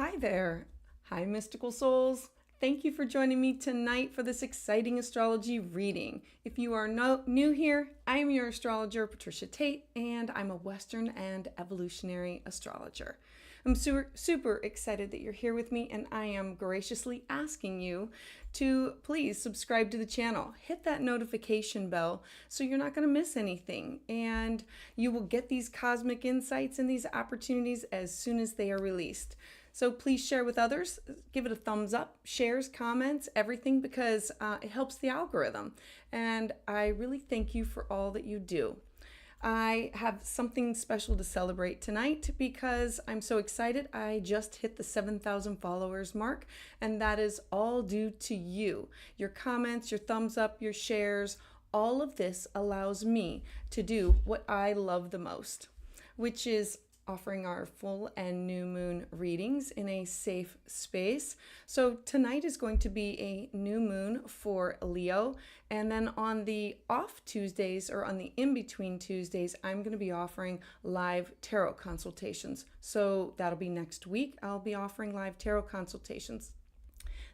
Hi there. Hi, mystical souls. Thank you for joining me tonight for this exciting astrology reading. If you are new here, I am your astrologer, Patricia Tate, and I'm a Western and evolutionary astrologer. I'm super excited that you're here with me, and I am graciously asking you to please subscribe to the channel. Hit that notification bell so you're not going to miss anything, and you will get these cosmic insights and these opportunities as soon as they are released. So please share with others, give it a thumbs up, shares, comments, everything, because it helps the algorithm. And I really thank you for all that you do. I have something special to celebrate tonight because I'm so excited. I just hit the 7,000 followers mark, and that is all due to you. Your comments, your thumbs up, your shares, all of this allows me to do what I love the most, which is offering our full and new moon readings in a safe space. So tonight is going to be a new moon for Leo, and then on the off Tuesdays or on the in-between Tuesdays, I'm going to be offering live tarot consultations. So that'll be next week. I'll be offering live tarot consultations.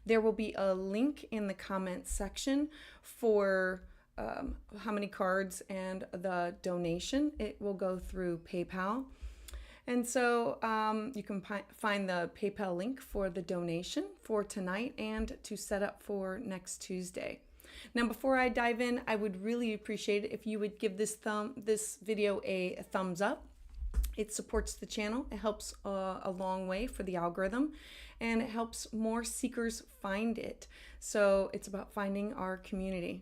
There will be a link in the comments section for how many cards and the donation. It will go through PayPal. And so you can find the PayPal link for the donation for tonight and to set up for next Tuesday. Now, before I dive in, I would really appreciate it if you would give this video a thumbs up. It supports the channel. It helps a long way for the algorithm, and it helps more seekers find it. So it's about finding our community.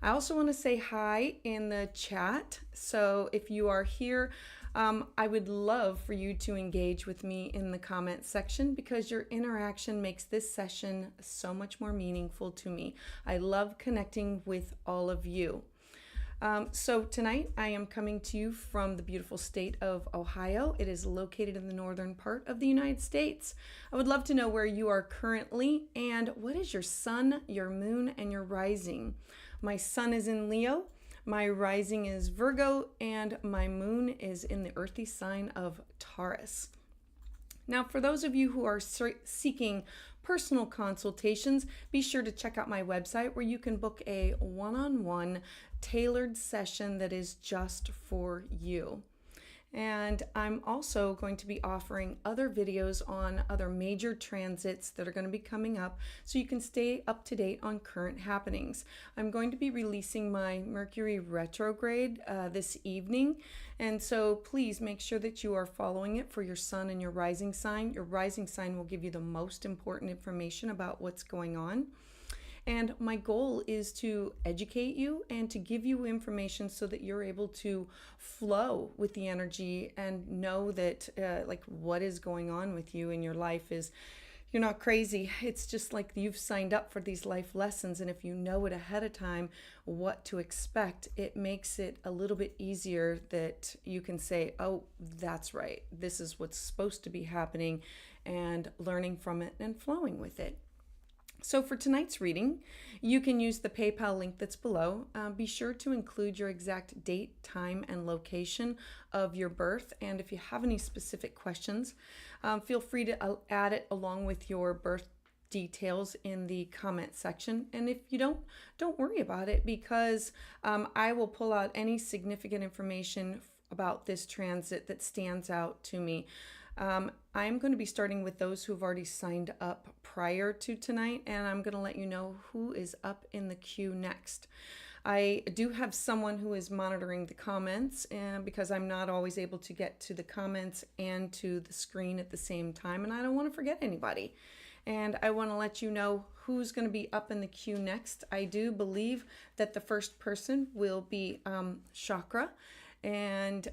I also want to say hi in the chat. So if you are here, I would love for you to engage with me in the comment section because your interaction makes this session so much more meaningful to me. I love connecting with all of you. So tonight I am coming to you from the beautiful state of Ohio. It is located in the northern part of the United States. I would love to know where you are currently and what is your sun, your moon, and your rising. My sun is in Leo. My rising is Virgo, and my moon is in the earthy sign of Taurus. Now, for those of you who are seeking personal consultations, be sure to check out my website where you can book a one-on-one tailored session that is just for you. And I'm also going to be offering other videos on other major transits that are going to be coming up so you can stay up to date on current happenings. I'm going to be releasing my Mercury retrograde this evening, and so please make sure that you are following it for your sun and your rising sign. Your rising sign will give you the most important information about what's going on. And my goal is to educate you and to give you information so that you're able to flow with the energy and know that like what is going on with you in your life is you're not crazy. It's just like you've signed up for these life lessons. And if you know it ahead of time, what to expect, it makes it a little bit easier that you can say, oh, that's right. This is what's supposed to be happening, and learning from it and flowing with it. So for tonight's reading, you can use the PayPal link that's below. Be sure to include your exact date, time, and location of your birth. And if you have any specific questions, feel free to add it along with your birth details in the comment section. And if you don't worry about it, because I will pull out any significant information about this transit that stands out to me. I'm going to be starting with those who have already signed up prior to tonight, and I'm going to let you know who is up in the queue next. I do have someone who is monitoring the comments, and because I'm not always able to get to the comments and to the screen at the same time, and I don't want to forget anybody. And I want to let you know who's going to be up in the queue next. I do believe that the first person will be Chakra. And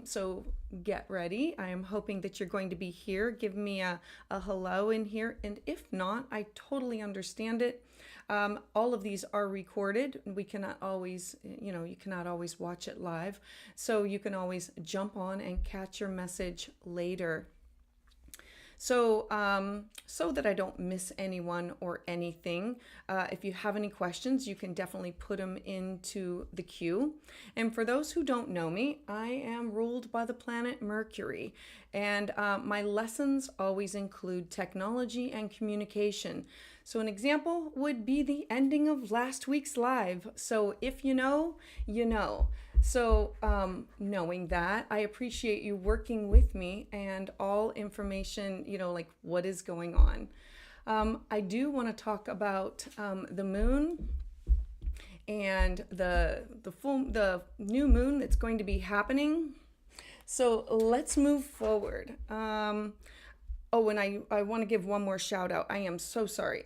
so get ready. I am hoping that you're going to be here. Give me a hello in here. And if not, I totally understand it. All of these are recorded. We cannot always, you cannot always watch it live. So you can always jump on and catch your message later. So that I don't miss anyone or anything, if you have any questions, you can definitely put them into the queue. And for those who don't know me, I am ruled by the planet Mercury. And my lessons always include technology and communication. So an example would be the ending of last week's live. So if you know, you know. So knowing that, I appreciate you working with me and all information, like what is going on. I do want to talk about the moon and the new moon that's going to be happening. So let's move forward. Oh, and I want to give one more shout out. I am so sorry.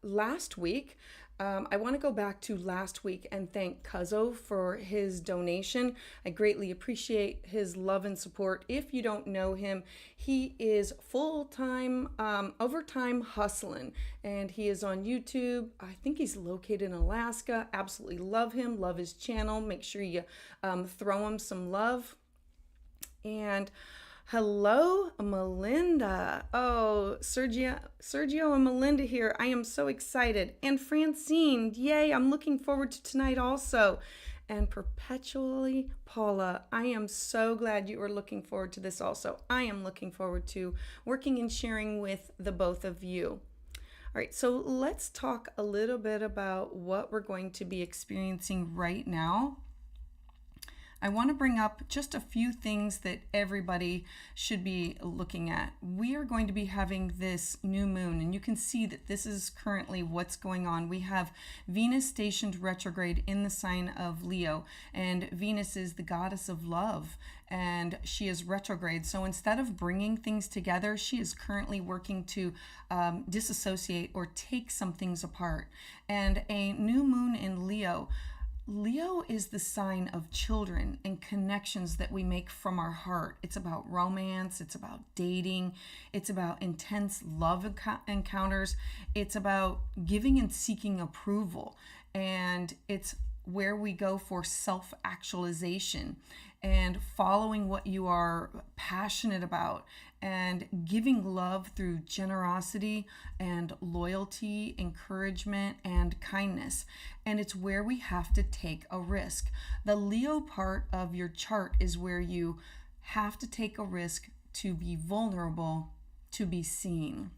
Last week, I want to go back to last week and thank Cuzzo for his donation. I greatly appreciate his love and support. If you don't know him, he is full-time, overtime hustling, and he is on YouTube. I think he's located in Alaska. Absolutely love him, love his channel. Make sure you throw him some love. And hello, Melinda. Oh, Sergio and Melinda here. I am so excited. And Francine, yay, I'm looking forward to tonight also. And perpetually, Paula, I am so glad you are looking forward to this also. I am looking forward to working and sharing with the both of you. All right, so let's talk a little bit about what we're going to be experiencing right now. I want to bring up just a few things that everybody should be looking at. We are going to be having this new moon, and you can see that this is currently what's going on. We have Venus stationed retrograde in the sign of Leo, and Venus is the goddess of love, and she is retrograde. So instead of bringing things together, she is currently working to disassociate or take some things apart. And a new moon in Leo is the sign of children and connections that we make from our heart. It's about romance, it's about dating, it's about intense love encounters, it's about giving and seeking approval, and it's where we go for self-actualization and following what you are passionate about and giving love through generosity and loyalty, encouragement, and kindness. And it's where we have to take a risk. The Leo part of your chart is where you have to take a risk to be vulnerable, to be seen.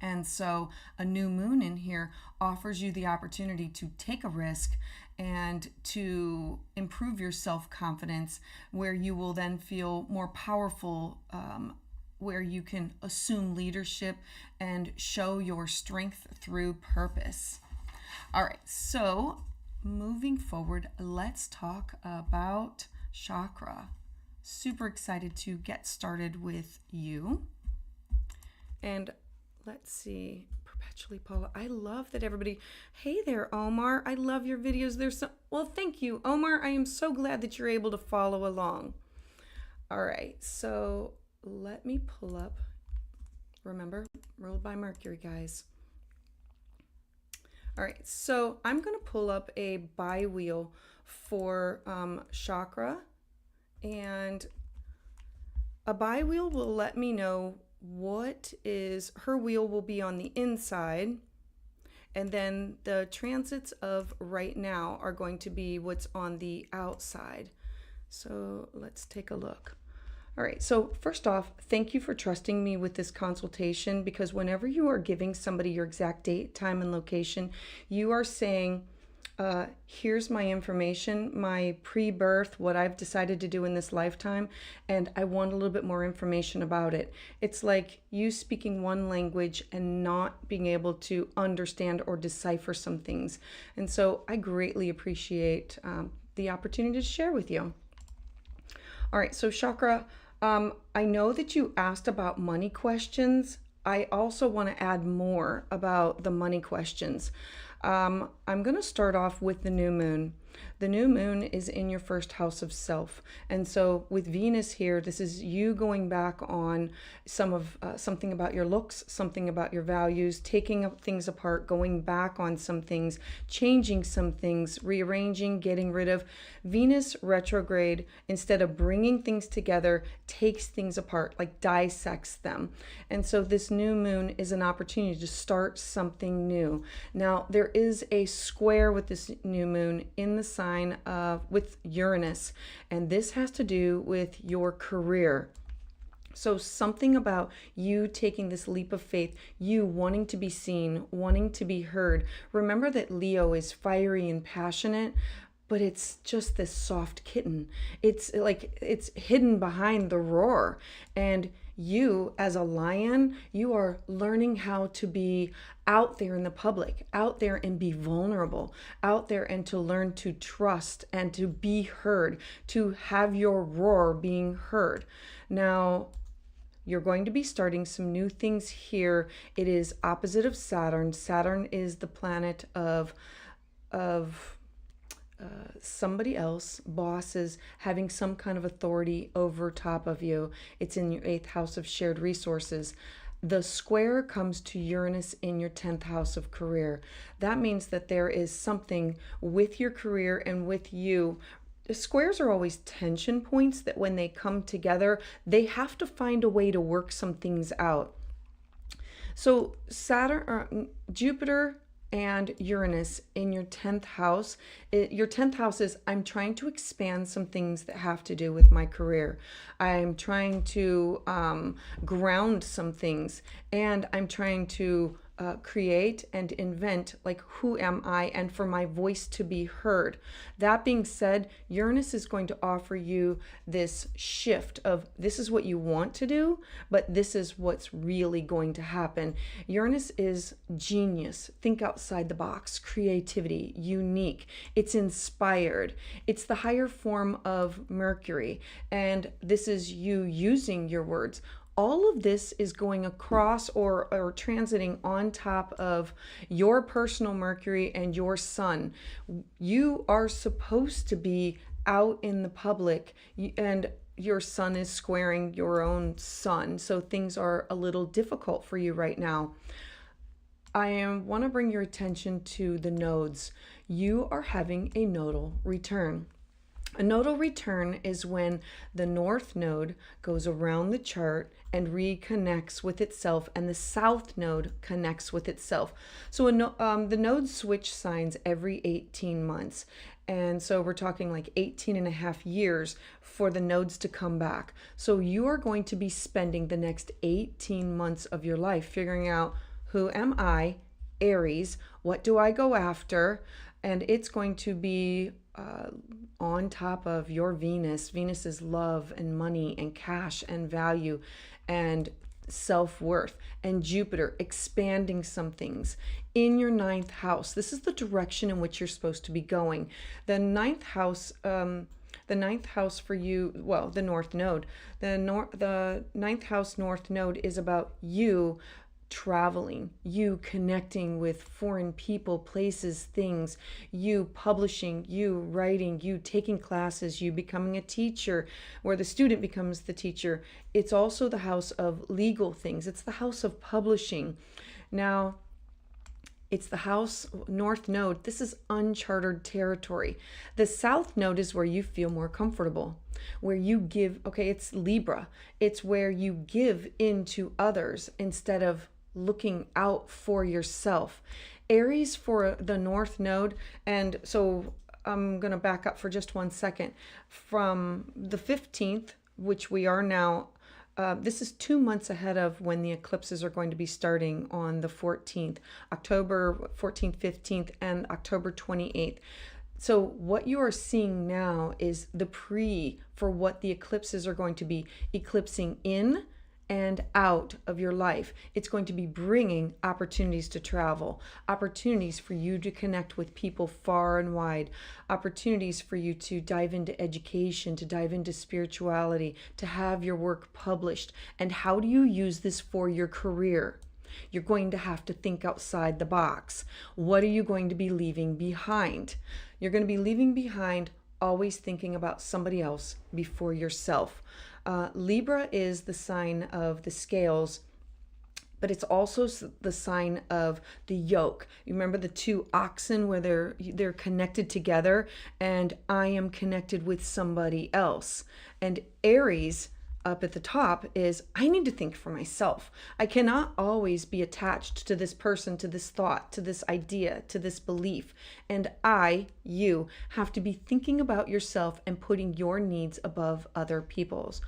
And so a new moon in here offers you the opportunity to take a risk and to improve your self-confidence, where you will then feel more powerful, where you can assume leadership and show your strength through purpose. All right, so moving forward, let's talk about chakra. Super excited to get started with you. And let's see, perpetually Paula. I love that everybody, hey there, Omar. I love your videos. Well, thank you, Omar. I am so glad that you're able to follow along. All right, so let me pull up, remember, ruled by Mercury, guys. All right, so I'm going to pull up a bi-wheel for chakra, and a bi-wheel will let me know what is, her wheel will be on the inside, and then the transits of right now are going to be what's on the outside. So let's take a look. All right, so first off, thank you for trusting me with this consultation, because whenever you are giving somebody your exact date, time, and location, you are saying, here's my information, my pre-birth, what I've decided to do in this lifetime, and I want a little bit more information about it. It's like you speaking one language and not being able to understand or decipher some things. And so I greatly appreciate the opportunity to share with you. All right, so chakra, I know that you asked about money questions. I also want to add more about the money questions. I'm going to start off with the new moon. The new moon is in your first house of self. And so with Venus here, this is you going back on something about your looks, something about your values, taking things apart, going back on some things, changing some things, rearranging, getting rid of. Venus retrograde, instead of bringing things together, takes things apart, like dissects them. And so this new moon is an opportunity to start something new. Now, there is a square with this new moon in the sign with Uranus, and this has to do with your career. So something about you taking this leap of faith, you wanting to be seen, wanting to be heard. Remember that Leo is fiery and passionate, but it's just this soft kitten. It's like it's hidden behind the roar. And you, as a lion, you are learning how to be out there in the public, out there and be vulnerable, out there and to learn to trust and to be heard, to have your roar being heard. Now, you're going to be starting some new things here. It is opposite of Saturn. Saturn is the planet of somebody else, bosses, having some kind of authority over top of you. It's in your 8th house of shared resources. The square comes to Uranus in your 10th house of career. That means that there is something with your career and with you. Squares are always tension points that when they come together, they have to find a way to work some things out. So Jupiter and Uranus in your 10th house. Your 10th house is, I'm trying to expand some things that have to do with my career. I'm trying to ground some things, and I'm trying to create and invent, like, who am I, and for my voice to be heard. That being said, Uranus is going to offer you this shift of this is what you want to do, but this is what's really going to happen. Uranus is genius, think outside the box, creativity, unique. It's inspired. It's the higher form of Mercury, and this is you using your words. All of this is going across or transiting on top of your personal Mercury and your Sun. You are supposed to be out in the public, and your Sun is squaring your own Sun. So things are a little difficult for you right now. I want to bring your attention to the nodes. You are having a nodal return. A nodal return is when the North Node goes around the chart and reconnects with itself, and the South Node connects with itself. So the nodes switch signs every 18 months. And so we're talking like 18 and a half years for the nodes to come back. So you are going to be spending the next 18 months of your life figuring out, who am I, Aries, what do I go after? And it's going to be on top of your Venus. Venus is love and money and cash and value and self-worth. And Jupiter expanding some things in your 9th house. This is the direction in which you're supposed to be going. The 9th house for you, well, the North Node. The 9th house North Node is about you traveling, you connecting with foreign people, places, things, you publishing, you writing, you taking classes, you becoming a teacher, where the student becomes the teacher. It's also the house of legal things. It's the house of publishing. Now, it's the house North Node. This is uncharted territory. The South Node is where you feel more comfortable, where you give, okay, it's Libra. It's where you give into others instead of looking out for yourself. Aries for the North Node. And so I'm going to back up for just 1 second. From the 15th, which we are now, this is 2 months ahead of when the eclipses are going to be starting on the 14th, October 14th, 15th, and October 28th. So what you are seeing now is the pre for what the eclipses are going to be eclipsing in and out of your life. It's going to be bringing opportunities to travel, opportunities for you to connect with people far and wide, opportunities for you to dive into education, to dive into spirituality, to have your work published. And how do you use this for your career? You're going to have to think outside the box. What are you going to be leaving behind? You're going to be leaving behind always thinking about somebody else before yourself. Libra is the sign of the scales, but it's also the sign of the yoke. You remember the two oxen where they're connected together, and I am connected with somebody else. And Aries up at the top is I need to think for myself. I cannot always be attached to this person, to this thought, to this idea, to this belief. And you have to be thinking about yourself and putting your needs above other people's.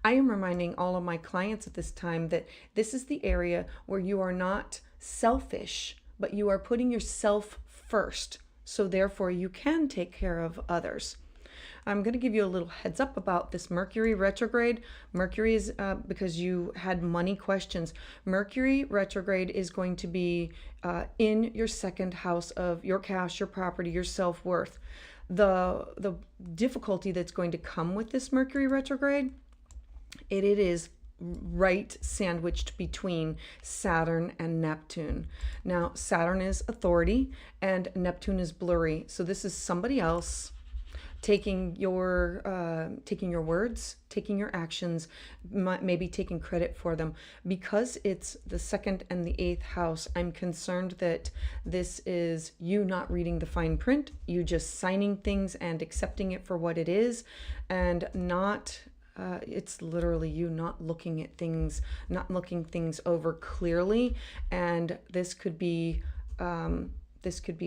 I am reminding all of my clients at this time that this is the area where you are not selfish, but you are putting yourself first. So therefore you can take care of others. I'm going to give you a little heads up about this Mercury retrograde. Mercury is, because you had money questions, Mercury retrograde is going to be in your second house of your cash, your property, your self-worth. The difficulty that's going to come with this Mercury retrograde, it is right sandwiched between Saturn and Neptune. Now, Saturn is authority and Neptune is blurry. So this is somebody else taking your words, taking your actions, maybe taking credit for them. Because it's the second and the eighth house, I'm concerned that this is you not reading the fine print, you just signing things and accepting it for what it is, and not it's literally you not looking at things, not looking things over clearly. And this could be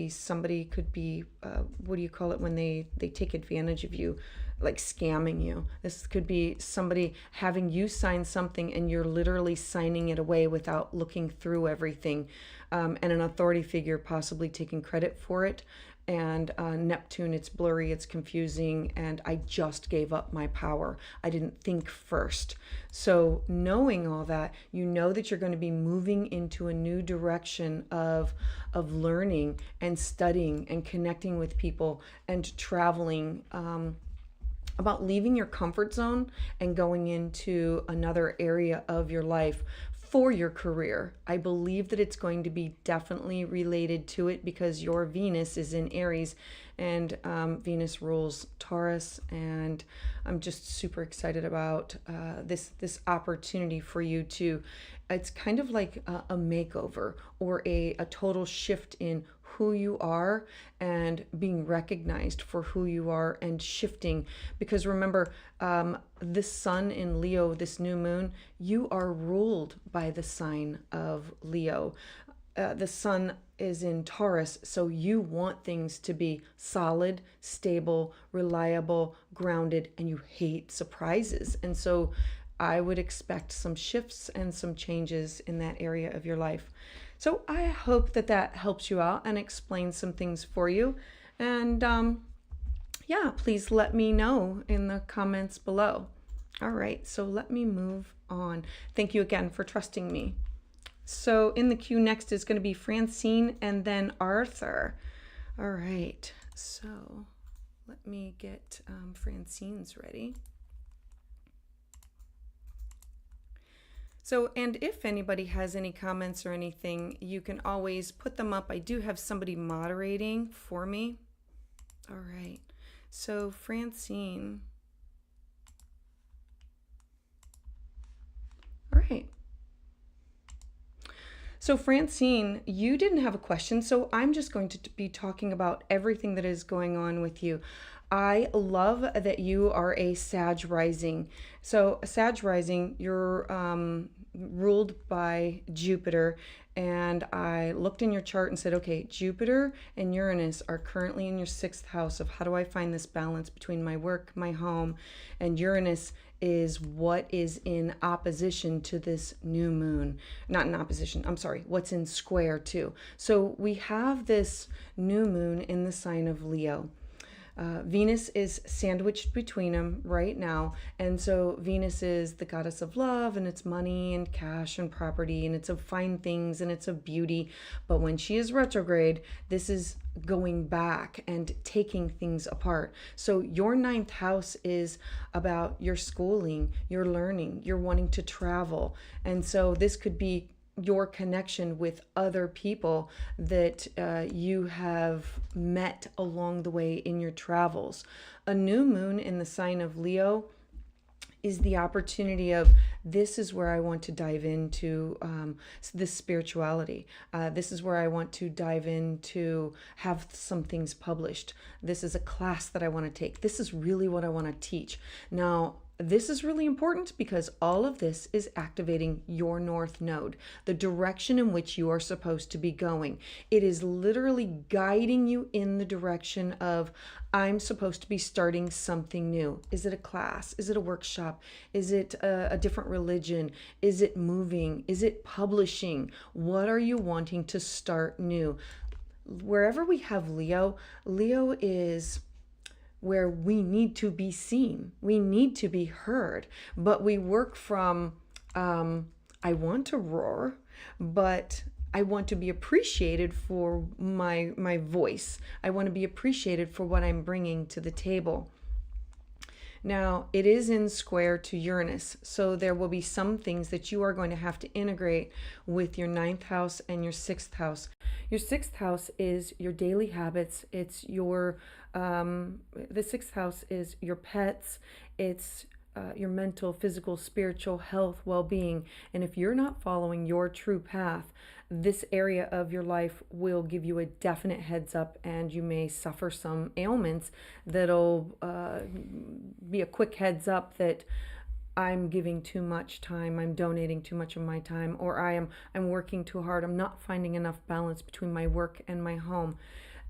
somebody could be, what do you call it when they take advantage of you, like scamming you. This could be somebody having you sign something and you're literally signing it away without looking through everything. And an authority figure possibly taking credit for it. And Neptune, it's blurry, it's confusing, and I just gave up my power. I didn't think first. So knowing all that, you know that you're going to be moving into a new direction of learning and studying and connecting with people and traveling, about leaving your comfort zone and going into another area of your life for your career. I believe that it's going to be definitely related to it because your Venus is in Aries, and Venus rules Taurus, and I'm just super excited about this opportunity for you to, it's kind of like a makeover or a total shift in who you are and being recognized for who you are and shifting. Because remember, this sun in Leo, this new moon, you are ruled by the sign of Leo. The sun is in Taurus, so you want things to be solid, stable, reliable, grounded, and you hate surprises. And so I would expect some shifts and some changes in that area of your life. So I hope that that helps you out and explains some things for you. And yeah, please let me know in the comments below. All right, so let me move on. Thank you again for trusting me. So in the queue next is going to be Francine and then Arthur. All right, so let me get Francine's ready. So, and if anybody has any comments or anything, you can always put them up. I do have somebody moderating for me. All right. So, Francine. All right. So, Francine, you didn't have a question, so I'm just going to be talking about everything that is going on with you. I love that you are a Sag rising. So a Sag rising, you're ruled by Jupiter. And I looked in your chart and said, okay, Jupiter and Uranus are currently in your sixth house of how do I find this balance between my work, my home, and Uranus is what is in opposition to this new moon. Not in opposition, I'm sorry, what's in square too. So we have this new moon in the sign of Leo. Venus is sandwiched between them right now. And so Venus is the goddess of love, and it's money and cash and property, and it's of fine things, and it's of beauty. But when she is retrograde, this is going back and taking things apart. So your ninth house is about your schooling, your learning, you're wanting to travel. And so this could be your connection with other people that you have met along the way in your travels. A new moon in the sign of Leo is the opportunity of, this is where I want to dive into this spirituality. This is where I want to dive into, have some things published. This is a class that I want to take. This is really what I want to teach. Now, this is really important because all of this is activating your North Node, the direction in which you are supposed to be going. It is literally guiding you in the direction of, I'm supposed to be starting something new. Is it a class? Is it a workshop? Is it a different religion? Is it moving? Is it publishing? What are you wanting to start new? Wherever we have Leo, Leo is where we need to be seen, we need to be heard, but we work from, I want to roar, but I want to be appreciated for my voice. I want to be appreciated for what I'm bringing to the table. Now, it is in square to Uranus, so there will be some things that you are going to have to integrate with your 9th house and your 6th house. Your 6th house is your daily habits. It's your, the 6th house is your pets. It's your mental, physical, spiritual health, well-being. And if you're not following your true path, this area of your life will give you a definite heads up, and you may suffer some ailments that'll be a quick heads up that I'm giving too much time, I'm donating too much of my time, or I'm working too hard, I'm not finding enough balance between my work and my home.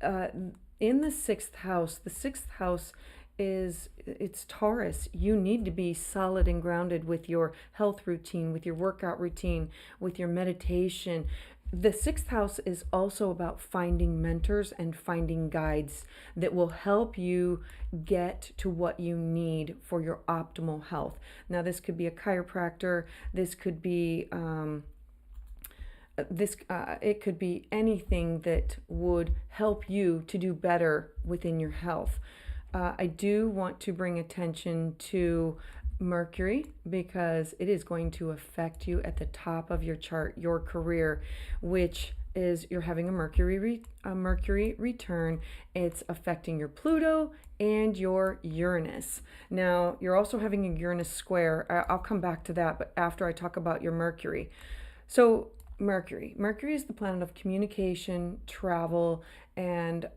In the 6th house it's Taurus. You need to be solid and grounded with your health routine, with your workout routine, with your meditation. The 6th house is also about finding mentors and finding guides that will help you get to what you need for your optimal health. Now, this could be a chiropractor, this could be it could be anything that would help you to do better within your health. I do want to bring attention to Mercury because it is going to affect you at the top of your chart, your career, which is you're having a Mercury return. It's affecting your Pluto and your Uranus. Now, you're also having a Uranus square. I'll come back to that, but after I talk about your Mercury. So Mercury is the planet of communication, travel, and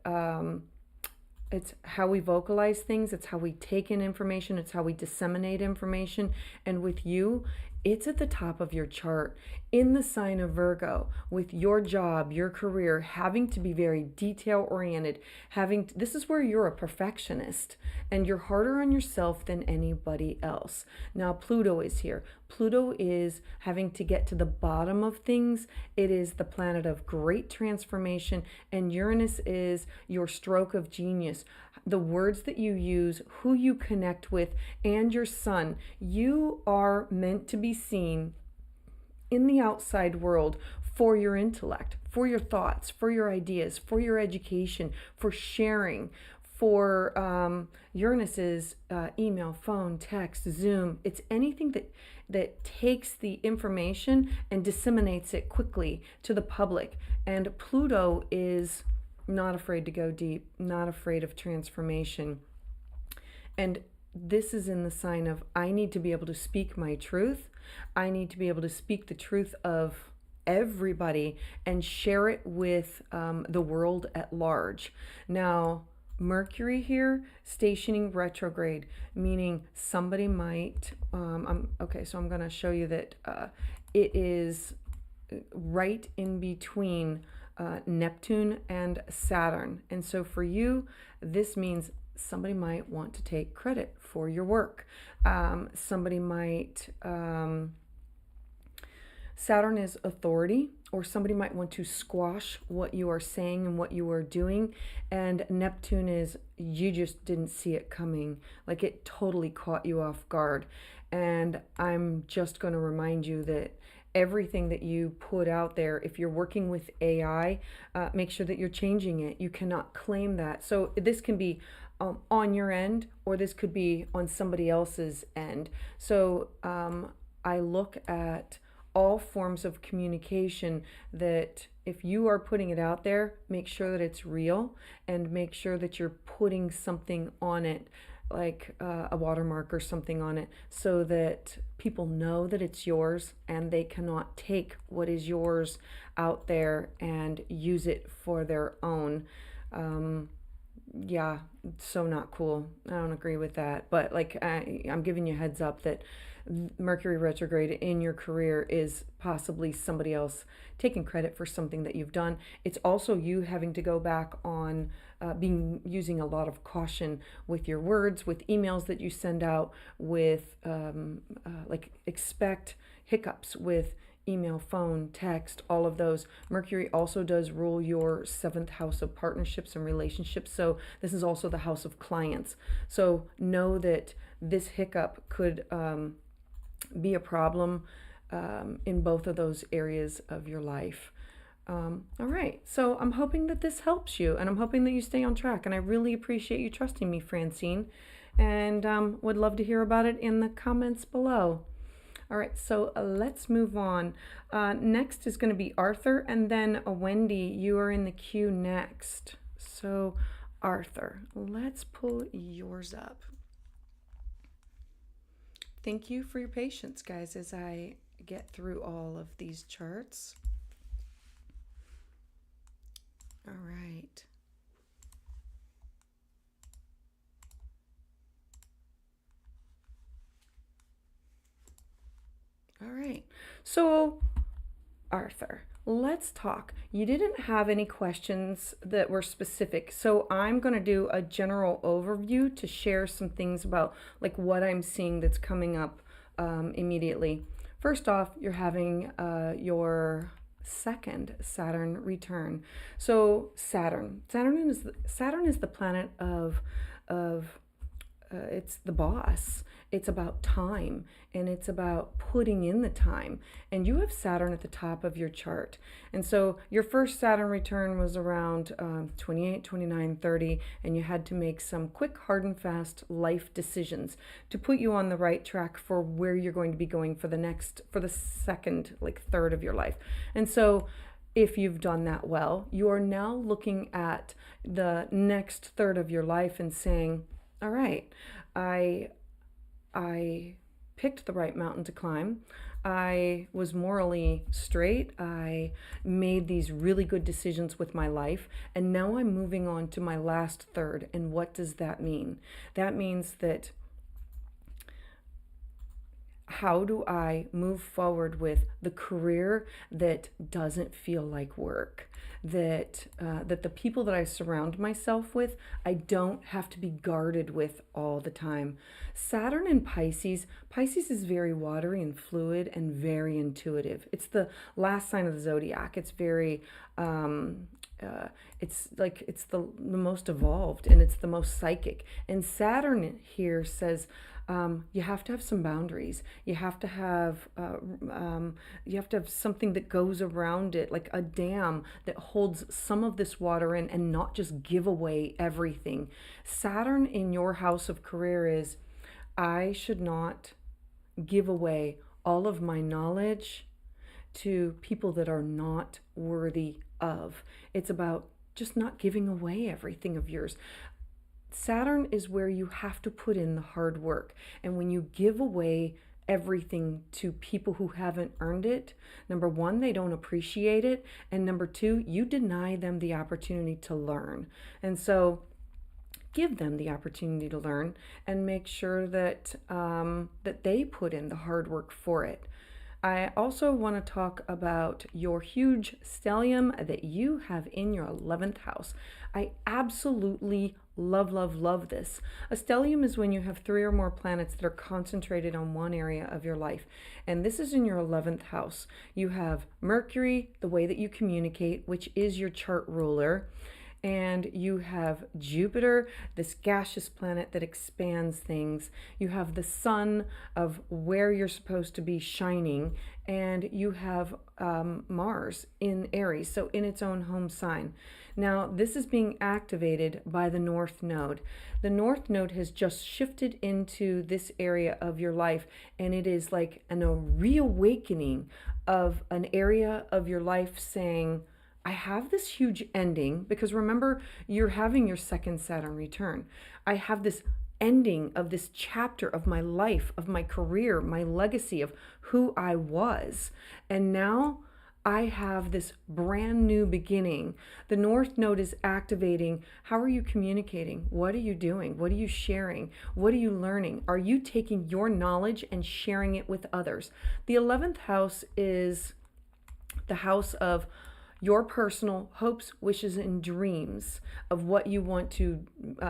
it's how we vocalize things. It's how we take in information. It's how we disseminate information. And with you, it's at the top of your chart in the sign of Virgo, with your job, your career, having to be very detail oriented, this is where you're a perfectionist and you're harder on yourself than anybody else. Now, Pluto is here. Pluto is having to get to the bottom of things. It is the planet of great transformation, and Uranus is your stroke of genius. The words that you use, who you connect with, and your sun. You are meant to be seen in the outside world for your intellect, for your thoughts, for your ideas, for your education, for sharing, for Uranus's email, phone, text, Zoom. It's anything that takes the information and disseminates it quickly to the public. And Pluto is not afraid to go deep, not afraid of transformation. And this is in the sign of, I need to be able to speak my truth. I need to be able to speak the truth of everybody and share it with the world at large. Now, Mercury here, stationing retrograde, meaning somebody might, so I'm going to show you that it is right in between Neptune and Saturn. And so for you, this means somebody might want to take credit for your work. Somebody might, Saturn is authority, or somebody might want to squash what you are saying and what you are doing. And Neptune is, you just didn't see it coming. Like, it totally caught you off guard. And I'm just going to remind you that everything that you put out there, if you're working with AI, make sure that you're changing it. You cannot claim that. So this can be on your end, or this could be on somebody else's end. So I look at all forms of communication, that if you are putting it out there, make sure that it's real and make sure that you're putting something on it, like a watermark or something on it, so that people know that it's yours and they cannot take what is yours out there and use it for their own. Yeah, so not cool. I don't agree with that. But like I'm giving you a heads up that Mercury retrograde in your career is possibly somebody else taking credit for something that you've done. It's also you having to go back on using a lot of caution with your words, with emails that you send out, with like expect hiccups with email, phone, text, all of those. Mercury also does rule your 7th house of partnerships and relationships. So this is also the house of clients. So know that this hiccup could be a problem in both of those areas of your life. All right, so I'm hoping that this helps you, and I'm hoping that you stay on track, and I really appreciate you trusting me, Francine, and would love to hear about it in the comments below. All right, so let's move on. Next is going to be Arthur, and then Wendy, you are in the queue next. So Arthur, let's pull yours up. Thank you for your patience, guys, as I get through all of these charts. All right. All right. So, Arthur, let's talk. You didn't have any questions that were specific, so I'm going to do a general overview to share some things about like what I'm seeing that's coming up immediately. First off, you're having your 2nd Saturn return. So Saturn is the planet of it's the boss. It's about time, and it's about putting in the time. And you have Saturn at the top of your chart. And so your first Saturn return was around 28, 29, 30, and you had to make some quick, hard and fast life decisions to put you on the right track for where you're going to be going for the second, like third of your life. And so if you've done that well, you are now looking at the next third of your life and saying, all right, I picked the right mountain to climb. I was morally straight. I made these really good decisions with my life. And now I'm moving on to my last third. And what does that mean? That means that how do I move forward with the career that doesn't feel like work? That the people that I surround myself with, I don't have to be guarded with all the time. Saturn in Pisces is very watery and fluid and very intuitive. It's the last sign of the zodiac. It's very it's the most evolved, and it's the most psychic. And Saturn here says you have to have some boundaries. You have to have something that goes around it, like a dam that holds some of this water in, and not just give away everything. Saturn in your house of career is, I should not give away all of my knowledge to people that are not worthy of. It's about just not giving away everything of yours. Saturn is where you have to put in the hard work. And when you give away everything to people who haven't earned it, number one, they don't appreciate it. And number two, you deny them the opportunity to learn. And so give them the opportunity to learn and make sure that that they put in the hard work for it. I also want to talk about your huge stellium that you have in your 11th house. I absolutely love this. A stellium is when you have 3 or more planets that are concentrated on one area of your life. And this is in your 11th house. You have Mercury, the way that you communicate, which is your chart ruler. And you have Jupiter, this gaseous planet that expands things. You have the sun of where you're supposed to be shining. And you have Mars in Aries, so in its own home sign. Now, this is being activated by the North Node. The North Node has just shifted into this area of your life, and it is like a reawakening of an area of your life saying, I have this huge ending, because remember, you're having your second Saturn return. I have this ending of this chapter of my life, of my career, my legacy, of who I was. And now I have this brand new beginning. The North Node is activating. How are you communicating? What are you doing? What are you sharing? What are you learning? Are you taking your knowledge and sharing it with others? The 11th house is the house of your personal hopes, wishes, and dreams of what you want to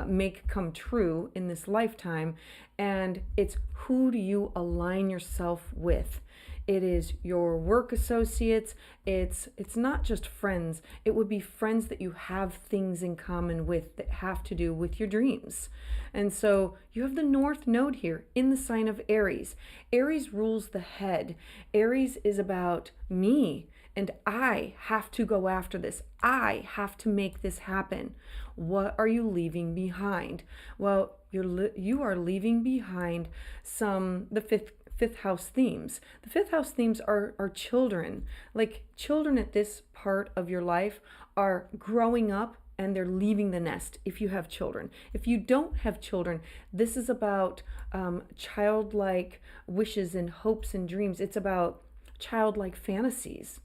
make come true in this lifetime. And it's who do you align yourself with? It is your work associates. It's not just friends. It would be friends that you have things in common with that have to do with your dreams. And so you have the North Node here in the sign of Aries. Aries rules the head. Aries is about me. And I have to go after this. I have to make this happen. What are you leaving behind? Well, you are leaving behind the fifth house themes. The fifth house themes are children. Like children at this part of your life are growing up and they're leaving the nest if you have children. If you don't have children, this is about childlike wishes and hopes and dreams. It's about childlike fantasies.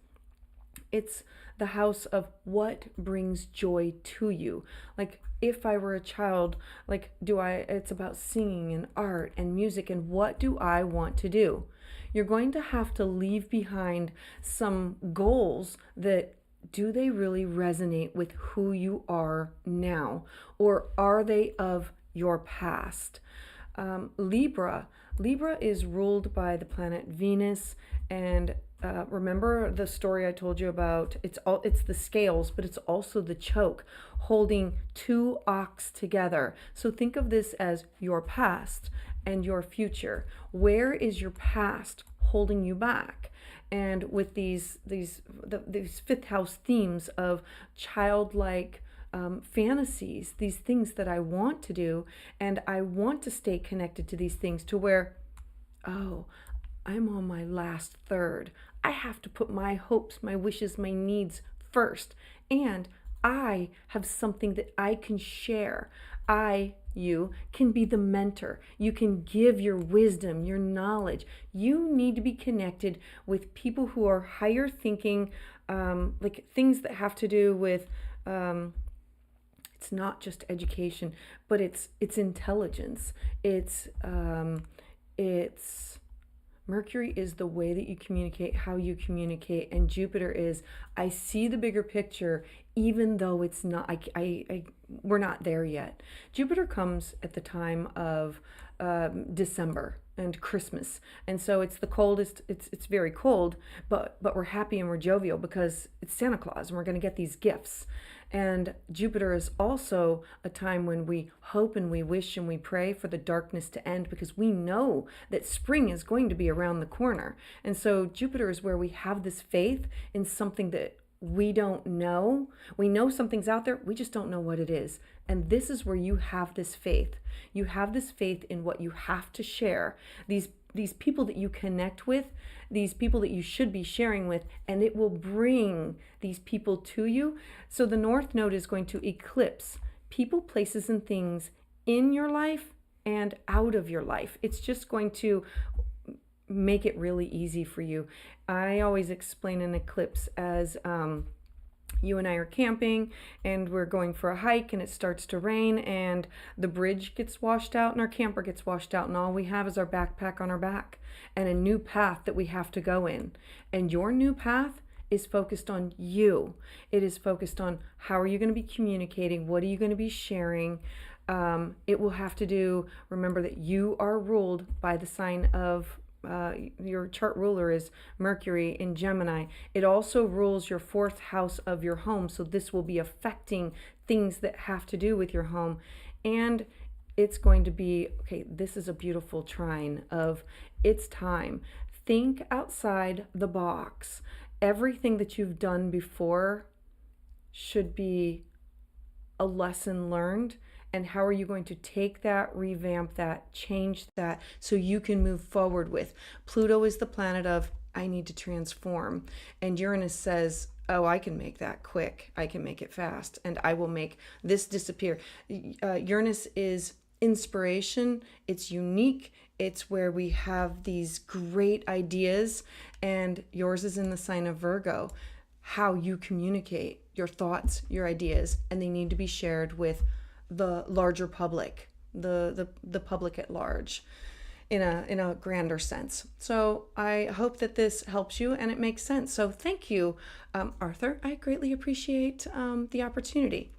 It's the house of what brings joy to you. Like if I were a child, it's about singing and art and music and what do I want to do? You're going to have to leave behind some goals that do they really resonate with who you are now? Or are they of your past? Libra is ruled by the planet Venus, and remember the story I told you about? It's the scales, but it's also the choke holding two ox together. So think of this as your past and your future. Where is your past holding you back? And with these fifth house themes of childlike fantasies, these things that I want to do, and I want to stay connected to these things to where, oh, I'm on my last third. I have to put my hopes, my wishes, my needs first. And I have something that I can share. You can be the mentor. You can give your wisdom, your knowledge. You need to be connected with people who are higher thinking, like things that have to do with, it's not just education, but it's intelligence. It's Mercury is the way that you communicate, how you communicate, and Jupiter is, I see the bigger picture, even though it's not, we're not there yet. Jupiter comes at the time of December and Christmas, and so it's the coldest. It's very cold, but we're happy and we're jovial because it's Santa Claus and we're going to get these gifts. And Jupiter is also a time when we hope and we wish and we pray for the darkness to end, because we know that spring is going to be around the corner. And so Jupiter is where we have this faith in something that we don't know. We know something's out there, we just don't know what it is. And this is where you have this faith. You have this faith in what you have to share. These people that you connect with, these people that you should be sharing with, and it will bring these people to you. So the North Node is going to eclipse people, places, and things in your life and out of your life. It's just going to make it really easy for you. I always explain an eclipse as you and I are camping and we're going for a hike and it starts to rain and the bridge gets washed out and our camper gets washed out and all we have is our backpack on our back and a new path that we have to go in. And your new path is focused on you. It is focused on how are you going to be communicating? What are you going to be sharing? It will have to do, remember that you are ruled by the sign of your chart ruler is Mercury in Gemini. It also rules your fourth house of your home. So this will be affecting things that have to do with your home. And it's going to be, okay, this is a beautiful trine of it's time. Think outside the box. Everything that you've done before should be a lesson learned. And how are you going to take that, revamp that, change that so you can move forward with? Pluto is the planet of I need to transform. And Uranus says, oh, I can make that quick. I can make it fast. And I will make this disappear. Uranus is inspiration. It's unique. It's where we have these great ideas. And yours is in the sign of Virgo. How you communicate your thoughts, your ideas, and they need to be shared with the larger public, the public at large, in a grander sense. So I hope that this helps you and it makes sense. So thank you, Arthur. I greatly appreciate the opportunity.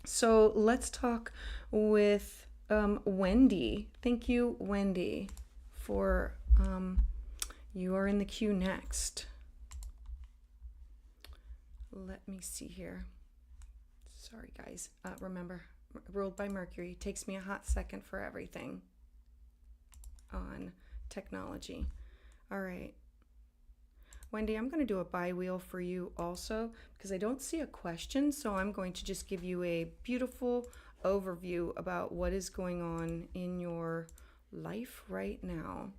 So let's talk with Wendy. Thank you, Wendy, for you are in the queue next. Let me see here. Sorry, guys. Remember, ruled by Mercury. Takes me a hot second for everything on technology. All right. Wendy, I'm going to do a bi-wheel for you also because I don't see a question. So I'm going to just give you a beautiful overview about what is going on in your life right now.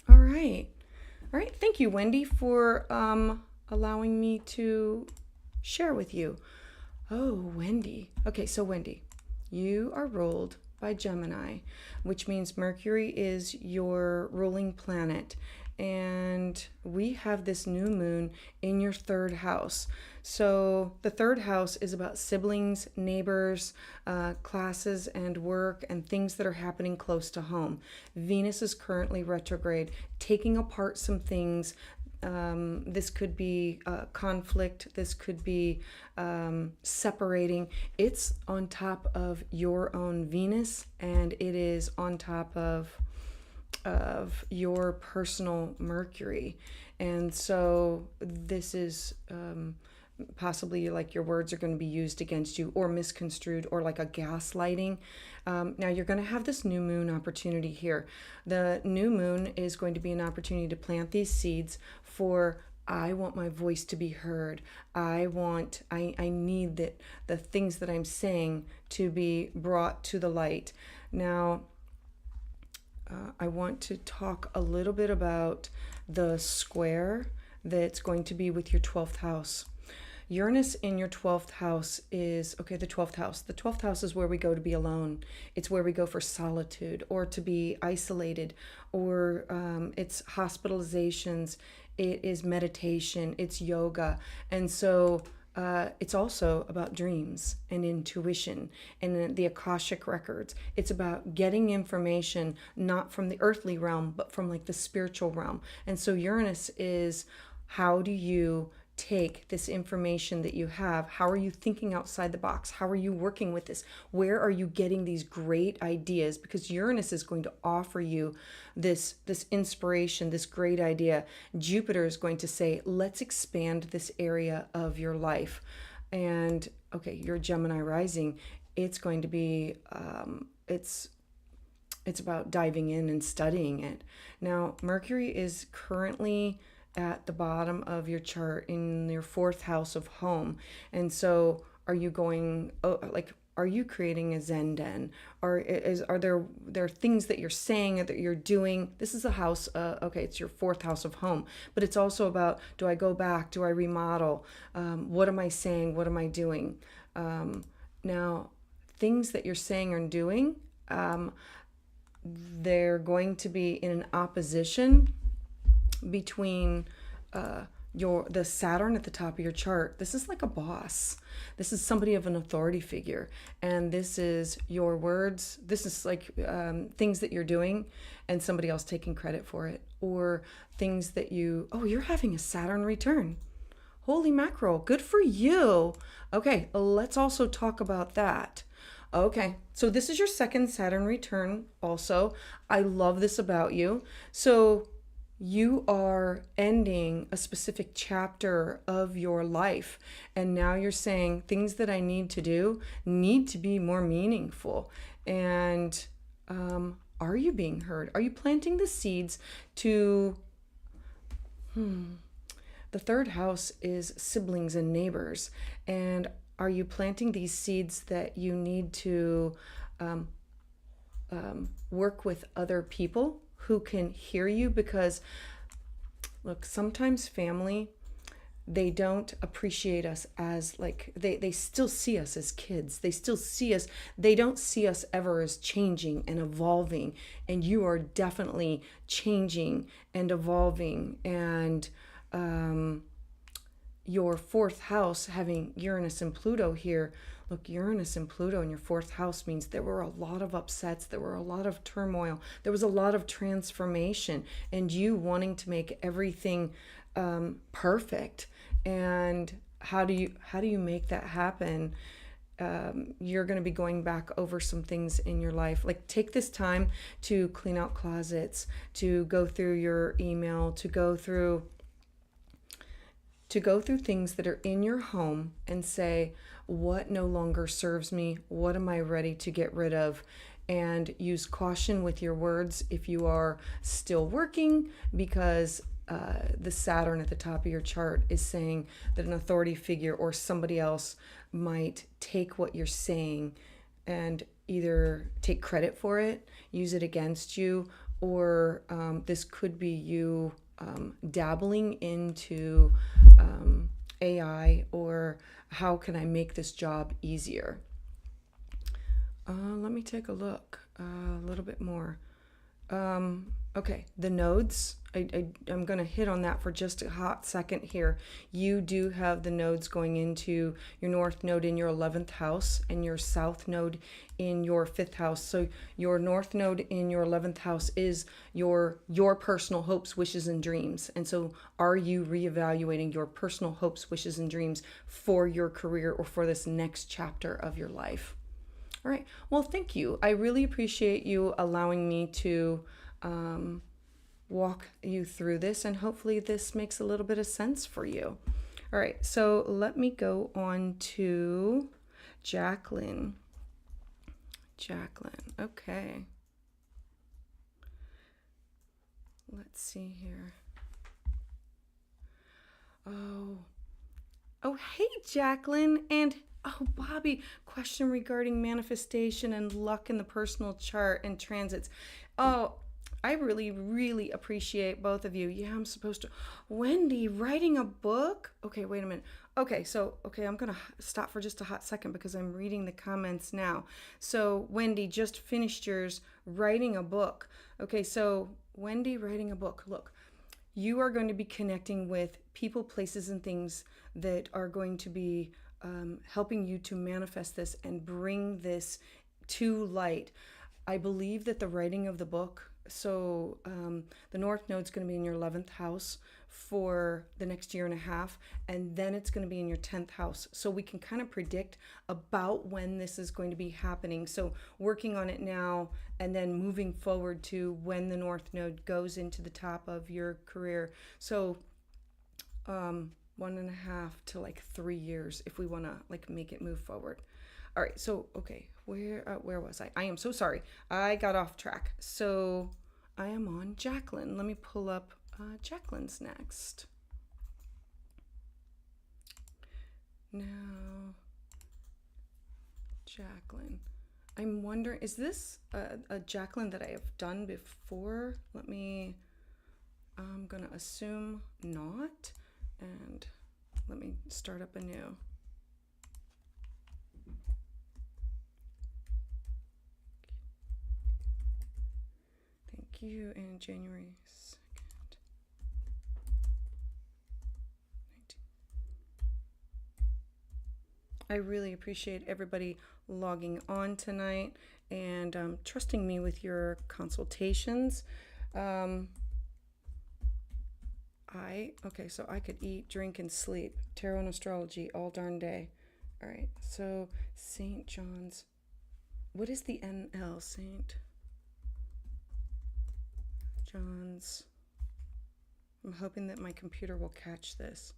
All right. All right. Thank you, Wendy, for allowing me to share with you. Oh, Wendy. Okay, so Wendy, you are ruled by Gemini, which means Mercury is your ruling planet. And we have this new moon in your third house. So the third house is about siblings, neighbors, classes and work and things that are happening close to home. Venus is currently retrograde, taking apart some things. This could be conflict. This could be separating. It's on top of your own Venus, and it is on top of your personal Mercury. And so this is possibly like your words are going to be used against you or misconstrued or like a gaslighting. Now you're going to have this new moon opportunity here. The new moon is going to be an opportunity to plant these seeds for I want my voice to be heard. I need that the things that I'm saying to be brought to the light. Now, I want to talk a little bit about the square that's going to be with your 12th house. Uranus in your 12th house is, okay, the 12th house. The 12th house is where we go to be alone. It's where we go for solitude or to be isolated, or it's hospitalizations. It is meditation. It's yoga. And so it's also about dreams and intuition and the Akashic records. It's about getting information not from the earthly realm, but from like the spiritual realm. And so Uranus is, how do you take this information that you have? How are you thinking outside the box? How are you working with this? Where are you getting these great ideas? Because Uranus is going to offer you this inspiration, this great idea. Jupiter is going to say, let's expand this area of your life. And okay, your Gemini rising, it's going to be, it's about diving in and studying it. Now, Mercury is currently at the bottom of your chart in your 4th house of home. And so are you going, are you creating a Zen den? Are there things that you're saying or that you're doing? This is a house, okay, it's your 4th house of home, but it's also about, do I go back? Do I remodel? What am I saying? What am I doing? Now, things that you're saying and doing, they're going to be in an opposition between the Saturn at the top of your chart. This is like a boss. This is somebody of an authority figure, and this is your words. This is like things that you're doing and somebody else taking credit for it, or things that you're having a Saturn return. Holy mackerel, good for you. Okay, let's also talk about that. Okay, so this is your second Saturn return also. I love this about you. So you are ending a specific chapter of your life, and now you're saying things that I need to do need to be more meaningful. And are you being heard? Are you planting the seeds to the third house is siblings and neighbors. And are you planting these seeds that you need to work with other people who can hear you? Because, look, sometimes family, they don't appreciate us as like they still see us as kids. They still see us, they don't see us ever as changing and evolving. And you are definitely changing and evolving. And your fourth house having Uranus and Pluto here. Look, Uranus and Pluto in your fourth house means there were a lot of upsets, there were a lot of turmoil, there was a lot of transformation, and you wanting to make everything perfect. And how do you make that happen? You're going to be going back over some things in your life. Like, take this time to clean out closets, to go through your email, to go through things that are in your home and say, what no longer serves me? What am I ready to get rid of? And use caution with your words if you are still working, because the Saturn at the top of your chart is saying that an authority figure or somebody else might take what you're saying and either take credit for it, use it against you, or this could be you dabbling into AI, or how can I make this job easier? Let me take a look a little bit more. Okay, the nodes. I'm going to hit on that for just a hot second here. You do have the nodes going into your north node in your 11th house and your south node in your 5th house. So your north node in your 11th house is your personal hopes, wishes, and dreams. And so are you reevaluating your personal hopes, wishes, and dreams for your career or for this next chapter of your life? All right. Well, thank you. I really appreciate you allowing me to walk you through this, and hopefully this makes a little bit of sense for you. All right. So let me go on to Jacqueline. Okay. Let's see here. Oh, hey, Jacqueline. And oh, Bobby, question regarding manifestation and luck in the personal chart and transits. Oh, I really, really appreciate both of you. Yeah, I'm supposed to. Wendy, writing a book? Okay, wait a minute. Okay, I'm going to stop for just a hot second because I'm reading the comments now. So, Wendy just finished yours, writing a book. Okay, so Wendy, writing a book. Look, you are going to be connecting with people, places, and things that are going to be helping you to manifest this and bring this to light. I believe that the writing of the book, so the North Node is going to be in your 11th house for the next year and a half, and then it's going to be in your 10th house. So we can kind of predict about when this is going to be happening. So working on it now and then moving forward to when the North Node goes into the top of your career. So 1.5 to like 3 years if we want to like make it move forward. All right, so okay, where was I? I am so sorry. I got off track. So I am on Jacqueline. Let me pull up Jacqueline's next. Now, Jacqueline. I'm wondering, is this a Jacqueline that I have done before? I'm going to assume not. And let me start up anew. Thank you. And January 2nd. I really appreciate everybody logging on tonight and trusting me with your consultations. So I could eat, drink, and sleep. Tarot and astrology all darn day. All right, so St. John's what is the NL, St. John's? I'm hoping that my computer will catch this.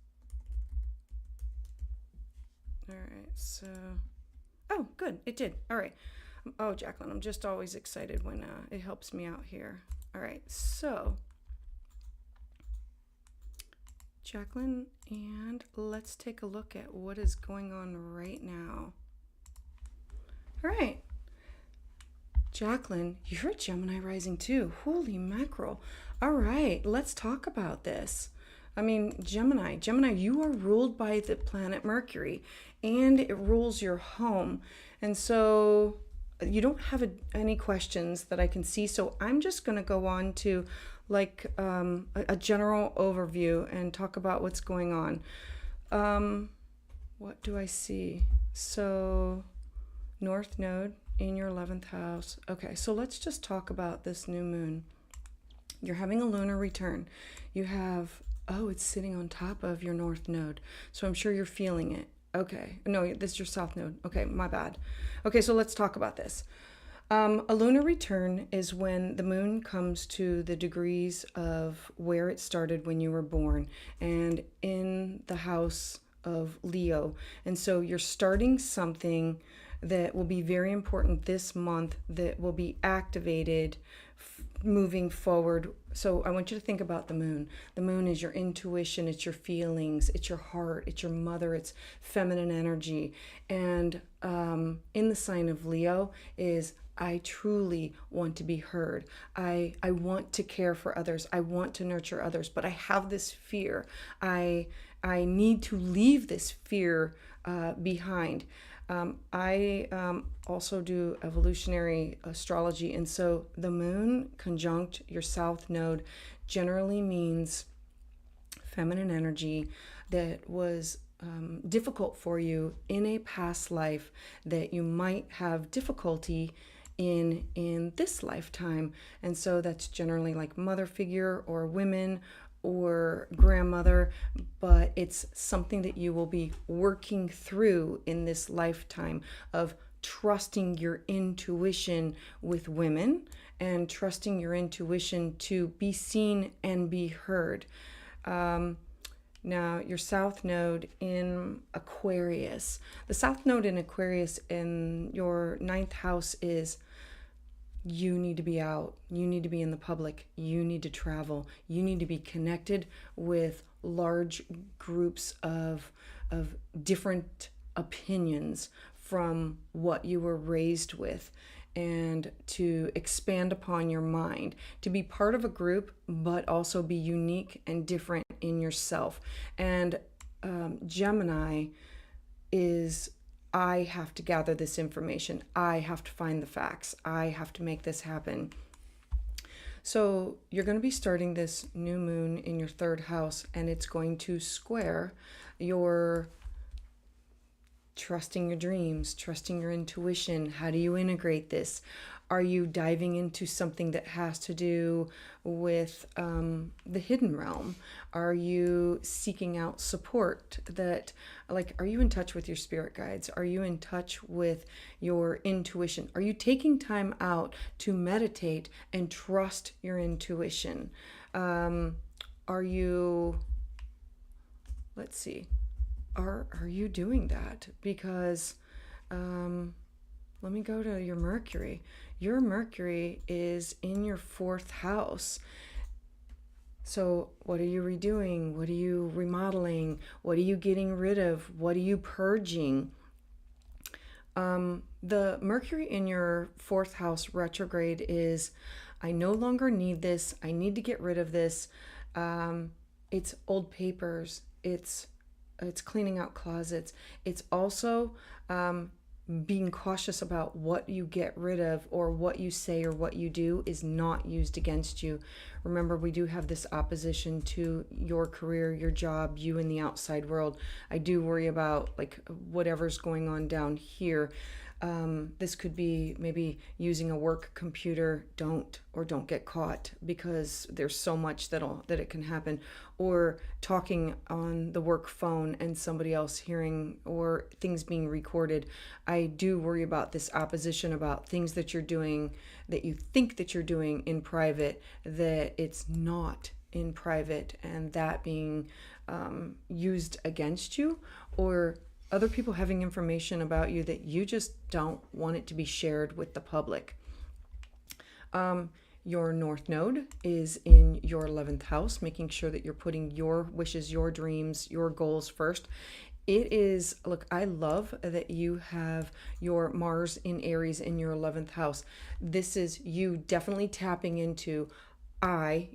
All right, so, oh, good, it did. All right. Oh, Jacqueline, I'm just always excited when it helps me out here. All right, so, Jacqueline, and let's take a look at what is going on right now. All right. Jacqueline, you're a Gemini rising too. Holy mackerel. All right, let's talk about this. I mean, Gemini, you are ruled by the planet Mercury, and it rules your home. And so you don't have any questions that I can see. So I'm just going to go on to like a general overview and talk about what's going on. What do I see? So North Node in your 11th house. Okay, so let's just talk about this new moon. You're having a lunar return. You have, oh, it's sitting on top of your North Node. So I'm sure you're feeling it. Okay, no, this is your South Node. Okay, my bad. Okay, so let's talk about this. A lunar return is when the moon comes to the degrees of where it started when you were born and in the house of Leo. And so you're starting something that will be very important this month that will be activated moving forward. So I want you to think about the moon. The moon is your intuition, it's your feelings, it's your heart, it's your mother, it's feminine energy. And in the sign of Leo is I truly want to be heard. I want to care for others. I want to nurture others, but I have this fear. I need to leave this fear behind. I also do evolutionary astrology, and so the moon conjunct your South Node generally means feminine energy that was difficult for you in a past life that you might have difficulty in this lifetime. And so that's generally like mother figure or women or grandmother, but it's something that you will be working through in this lifetime of trusting your intuition with women and trusting your intuition to be seen and be heard. Now, your South Node in Aquarius. The South Node in Aquarius in your 9th house is you need to be out. You need to be in the public. You need to travel. You need to be connected with large groups of different opinions from what you were raised with, and to expand upon your mind, to be part of a group, but also be unique and different in yourself. And Gemini is, I have to gather this information. I have to find the facts. I have to make this happen. So you're going to be starting this new moon in your 3rd house, and it's going to square your trusting your dreams, trusting your intuition. How do you integrate this? Are you diving into something that has to do with the hidden realm? Are you seeking out support that, like, are you in touch with your spirit guides? Are you in touch with your intuition? Are you taking time out to meditate and trust your intuition? Are you, let's see, are you doing that? Because let me go to your Mercury. Your Mercury is in your 4th house. So what are you redoing? What are you remodeling? What are you getting rid of? What are you purging? The Mercury in your 4th house retrograde is, I no longer need this. I need to get rid of this. It's old papers. It's cleaning out closets. It's also being cautious about what you get rid of, or what you say or what you do is not used against you. Remember, we do have this opposition to your career, your job, you in the outside world. I do worry about like whatever's going on down here. This could be maybe using a work computer. Don't get caught, because there's so much that it can happen. Or talking on the work phone and somebody else hearing, or things being recorded. I do worry about this opposition, about things that you're doing, that you think that you're doing in private, that it's not in private, and that being used against you, or other people having information about you that you just don't want it to be shared with the public. Your North Node is in your 11th house, making sure that you're putting your wishes, your dreams, your goals first. It is, look, I love that you have your Mars in Aries in your 11th house. This is you definitely tapping into I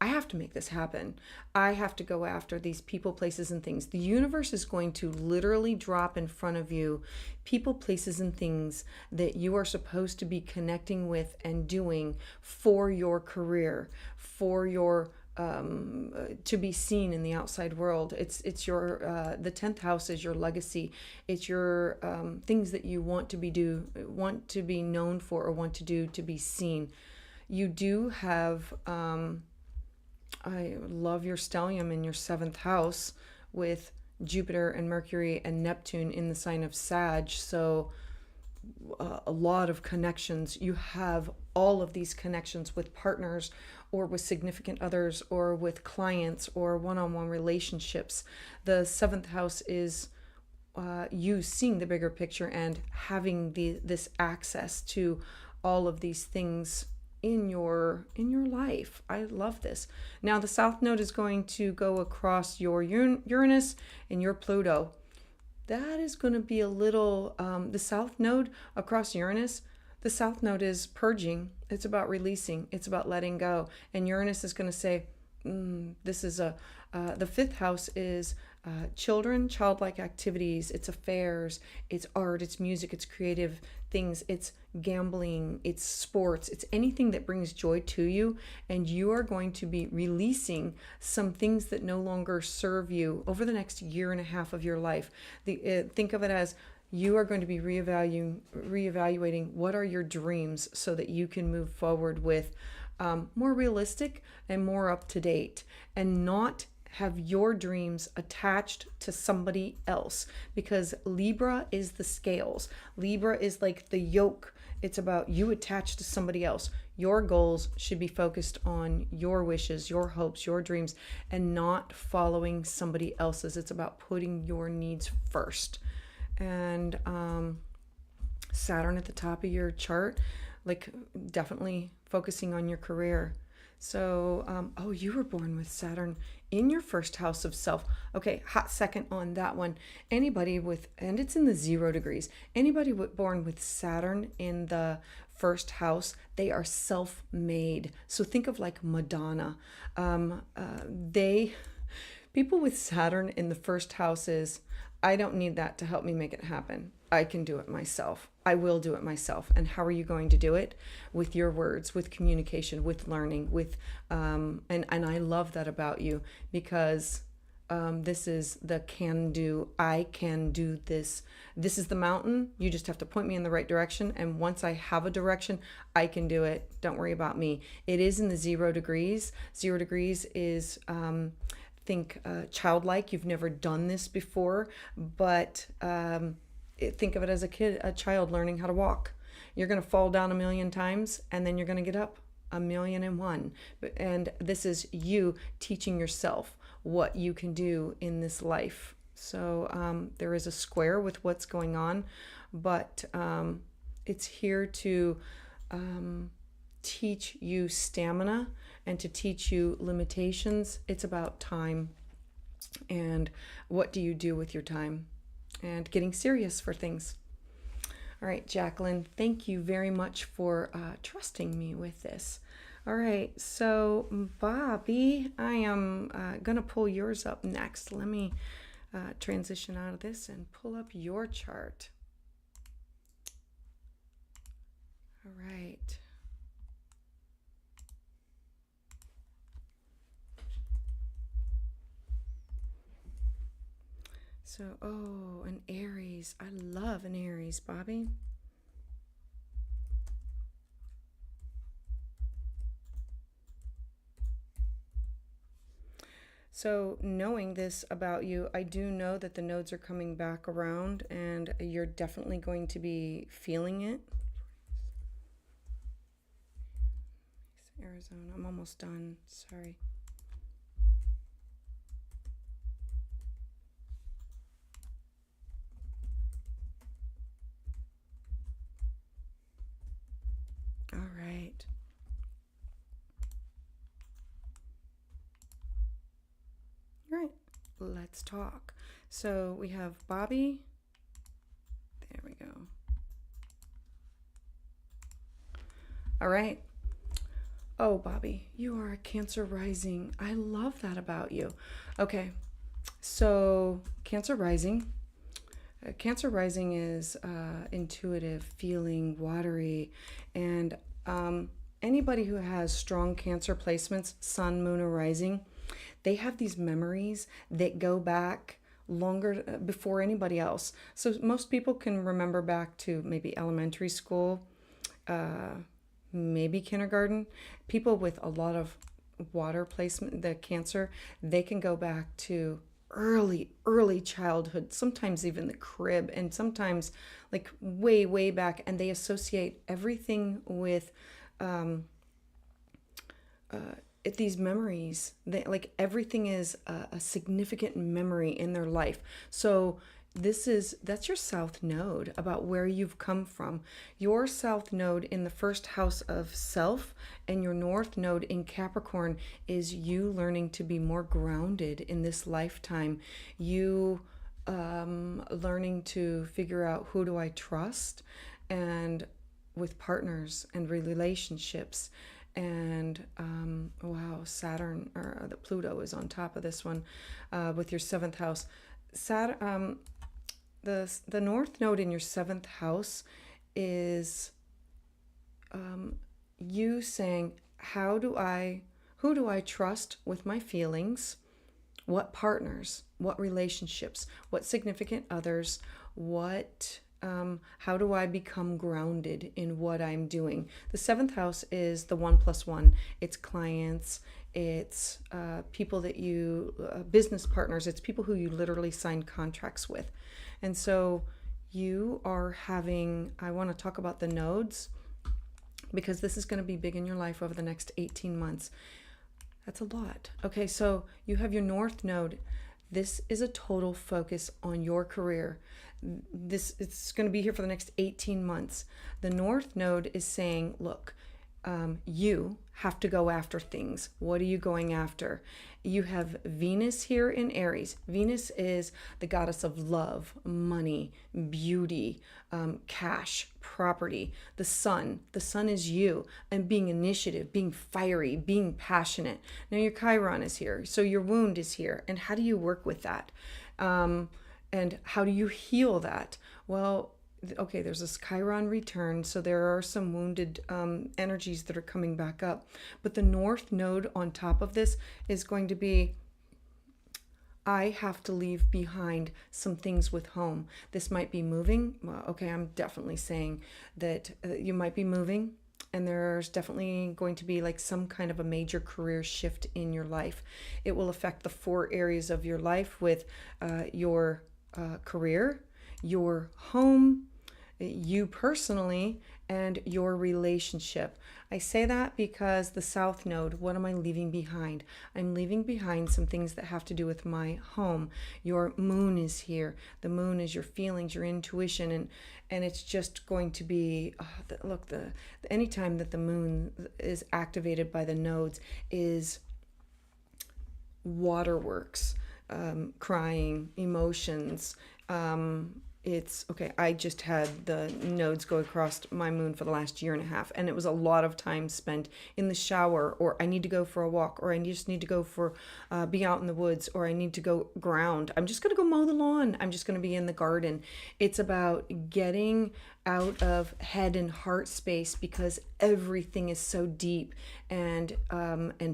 have to make this happen. I have to go after these people, places, and things. The universe is going to literally drop in front of you people, places, and things that you are supposed to be connecting with and doing for your career, for your to be seen in the outside world. It's your the 10th house is your legacy. It's your things that you want to be known for, or want to do to be seen. You do have I love your stellium in your 7th house with Jupiter and Mercury and Neptune in the sign of Sag. So a lot of connections. You have all of these connections with partners, or with significant others, or with clients, or one-on-one relationships. The 7th house is you seeing the bigger picture and having this access to all of these things in your life. I love this. Now the South Node is going to go across your Uranus and your Pluto. That is going to be a little, the South Node across Uranus, the South Node is purging. It's about releasing. It's about letting go. And Uranus is going to say, this is the 5th house is children, childlike activities, it's affairs, it's art, it's music, it's creative things, it's gambling, it's sports, it's anything that brings joy to you. And you are going to be releasing some things that no longer serve you over the next year and a half of your life. Think of it as you are going to be reevaluating what are your dreams, so that you can move forward with more realistic and more up to date, and not have your dreams attached to somebody else, because Libra is the scales. Libra is like the yoke. It's about you attached to somebody else. Your goals should be focused on your wishes, your hopes, your dreams, and not following somebody else's. It's about putting your needs first. And Saturn at the top of your chart, like definitely focusing on your career. So, you were born with Saturn in your 1st house of self. Okay, hot second on that one. Anybody with, and it's in the 0 degrees, anybody born with Saturn in the 1st house, they are self-made. So think of like Madonna. People with Saturn in the 1st house is, I don't need that to help me make it happen. I can do it myself. I will do it myself. And how are you going to do it? With your words, with communication, with learning, with and I love that about you, because this is the can do. I can do this. This is the mountain. You just have to point me in the right direction. And once I have a direction, I can do it. Don't worry about me. It is in the 0 degrees. 0 degrees is think childlike. You've never done this before, but think of it as a child learning how to walk. You're going to fall down 1,000,000 times, and then you're going to get up 1,000,001. And this is you teaching yourself what you can do in this life. So there is a square with what's going on, but it's here to teach you stamina and to teach you limitations. It's about time, and what do you do with your time, and getting serious for things. All right, Jacqueline, thank you very much for trusting me with this. All right, so Bobby, I am going to pull yours up next. Let me transition out of this and pull up your chart. All right. So, oh, an Aries. I love an Aries, Bobby. So, knowing this about you, I do know that the nodes are coming back around and you're definitely going to be feeling it. Arizona, I'm almost done. Sorry. All right. All right, let's talk. So we have Bobby. There we go. All right. Oh, Bobby, you are a Cancer rising. I love that about you. Okay, so Cancer rising. Cancer rising is intuitive, feeling, watery, and anybody who has strong Cancer placements, sun, moon, or rising, they have these memories that go back longer before anybody else. So most people can remember back to maybe elementary school, maybe kindergarten. People with a lot of water placement, the Cancer, they can go back to early childhood, sometimes even the crib, and sometimes like way back, and they associate everything with these memories. Like everything is a significant memory in their life. So that's your south node, about where you've come from. Your south node in the first house of self, and your north node in Capricorn is you learning to be more grounded in this lifetime. You learning to figure out, who do I trust, and with partners and relationships. And wow, Saturn, or the Pluto is on top of this one, with your seventh house. Saturn, the north node in your seventh house is you saying, who do I trust with my feelings? What partners, what relationships, what significant others, how do I become grounded in what I'm doing? The seventh house is the 1+1. It's clients, it's people that you, business partners, it's people who you literally sign contracts with. And so you are having, I want to talk about the nodes, because this is going to be big in your life over the next 18 months. That's a lot. Okay, so you have your north node. This is a total focus on your career. It's going to be here for the next 18 months. The north node is saying, look, you have to go after things. What are you going after? You have Venus here in Aries. Venus is the goddess of love, money, beauty, cash, property. The sun is you, and being initiative, being fiery, being passionate. Now your Chiron is here, so your wound is here. And how do you work with that? And how do you heal that? Well, okay, there's this Chiron return, so there are some wounded energies that are coming back up. But the north node on top of this is going to be, I have to leave behind some things with home. This might be moving. Well, okay, I'm definitely saying that you might be moving, and there's definitely going to be like some kind of a major career shift in your life. It will affect the 4 areas of your life, with your career, your home, you personally, and your relationship. I say that because the south node, what am I leaving behind? I'm leaving behind some things that have to do with my home. Your moon is here. The moon is your feelings, your intuition, and it's just going to be, look, anytime that the moon is activated by the nodes is waterworks, crying, emotions. It's okay. I just had the nodes go across my moon for the last year and a half, and it was a lot of time spent in the shower, or I need to go for a walk, or I just need to go for be out in the woods, or I need to go ground. I'm just going to go mow the lawn. I'm just going to be in the garden. It's about getting out of head and heart space, because everything is so deep, and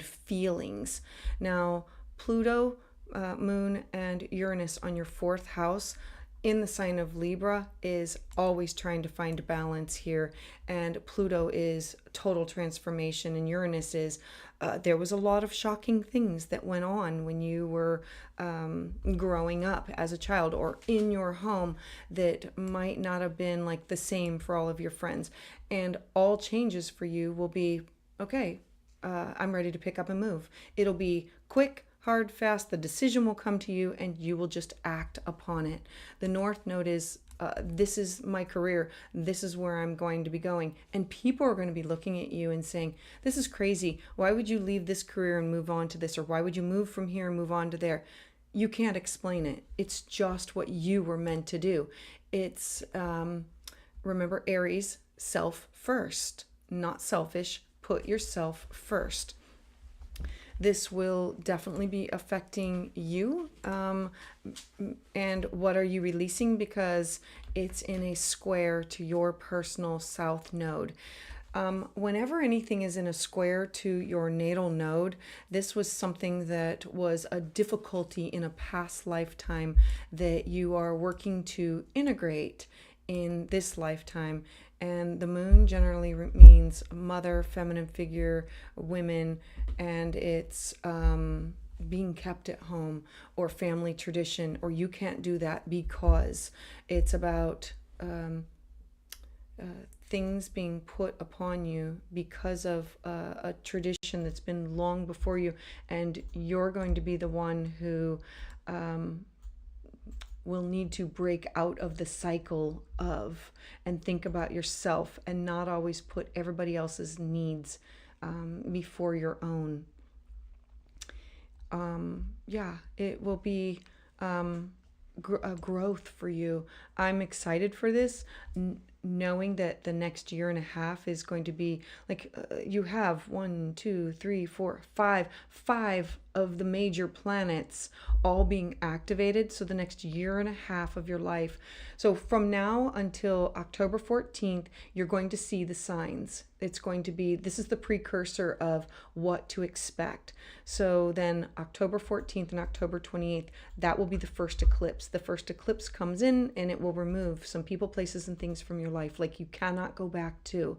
feelings. Now, Pluto Moon and Uranus on your fourth house in the sign of Libra is always trying to find balance here, and Pluto is total transformation, and Uranus is there was a lot of shocking things that went on when you were growing up as a child or in your home that might not have been like the same for all of your friends, and all changes for you will be okay. I'm ready to pick up and move. It'll be quick, hard, fast. The decision will come to you and you will just act upon it. The North Node is this is my career. This is where I'm going to be going. And people are going to be looking at you and saying, this is crazy. Why would you leave this career and move on to this? Or why would you move from here and move on to there? You can't explain it. It's just what you were meant to do. It's, remember, Aries, self first, not selfish. Put yourself first. This will definitely be affecting you. And what are you releasing? Because it's in a square to your personal South Node. Whenever anything is in a square to your natal node, this was something that was a difficulty in a past lifetime that you are working to integrate in this lifetime. And the moon generally means mother, feminine figure, women, and it's being kept at home or family tradition, or you can't do that because it's about things being put upon you because of a tradition that's been long before you, and you're going to be the one who will need to break out of the cycle of and think about yourself and not always put everybody else's needs before your own. It will be a growth for you. I'm excited for this, knowing that the next year and a half is going to be like you have 1, 2, 3, 4, 5 of the major planets all being activated. So the next year and a half of your life. So from now until October 14th, you're going to see the signs. It's going to be, this is the precursor of what to expect. So then October 14th and October 28th, that will be the first eclipse. The first eclipse comes in and it will remove some people, places, and things from your life like you cannot go back to.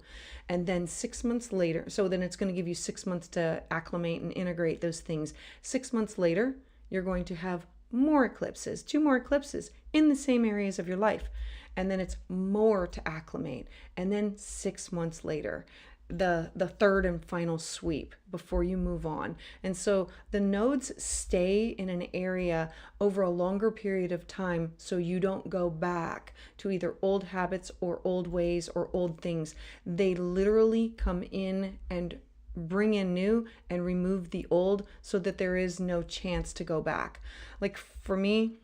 And then 6 months later, so then it's going to give you 6 months to acclimate and integrate those things. 6 months later, you're going to have more eclipses, 2 more eclipses in the same areas of your life. And then it's more to acclimate. And then 6 months later, the third and final sweep before you move on. And so the nodes stay in an area over a longer period of time so you don't go back to either old habits or old ways or old things. They literally come in and bring in new and remove the old so that there is no chance to go back. Like for me,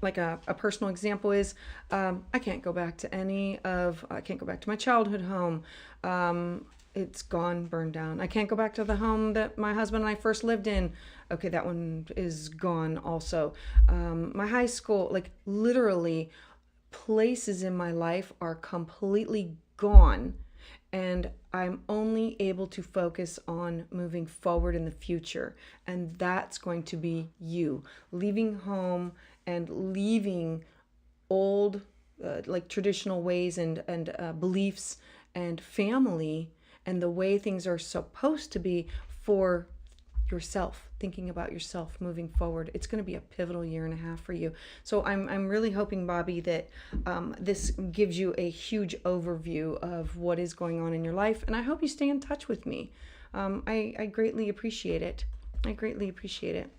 like a personal example is I can't go back to I can't go back to my childhood home. It's gone, burned down. I can't go back to the home that my husband and I first lived in. Okay, that one is gone also. My high school, like literally places in my life are completely gone. And I'm only able to focus on moving forward in the future. And that's going to be you leaving home and leaving old, like traditional ways and beliefs and family and the way things are supposed to be for yourself, thinking about yourself moving forward. It's going to be a pivotal year and a half for you. So I'm really hoping, Bobby, that this gives you a huge overview of what is going on in your life. And I hope you stay in touch with me. I greatly appreciate it. I greatly appreciate it.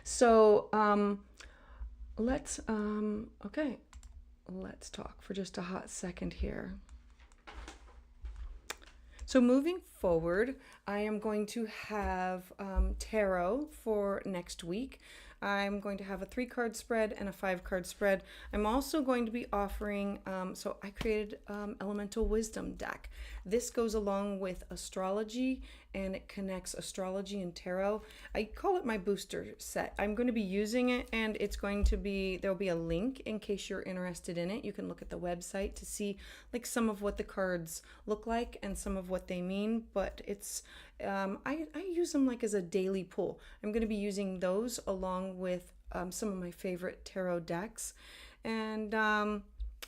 So let's talk for just a hot second here. So moving forward, I am going to have tarot for next week. I'm going to have a 3-card spread and a 5-card spread. I'm also going to be offering, so I created Elemental Wisdom deck. This goes along with astrology and it connects astrology and tarot. I call it my booster set. I'm going to be using it, and it's going to be, there'll be a link in case you're interested in it. You can look at the website to see like some of what the cards look like and some of what they mean, but it's I use them like as a daily pull. I'm going to be using those along with some of my favorite tarot decks. And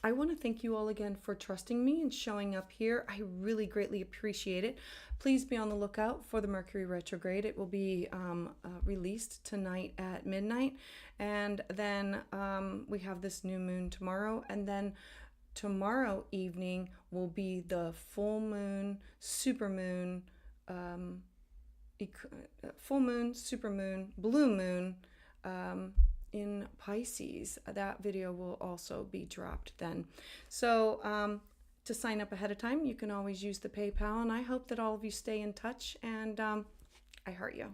I want to thank you all again for trusting me and showing up here. I really greatly appreciate it. Please be on the lookout for the Mercury retrograde. It will be released tonight at midnight. And then we have this new moon tomorrow. And then tomorrow evening will be the full moon, supermoon, full moon, supermoon, blue moon in Pisces. That video will also be dropped then. So to sign up ahead of time, you can always use the PayPal, and I hope that all of you stay in touch, and I heart you.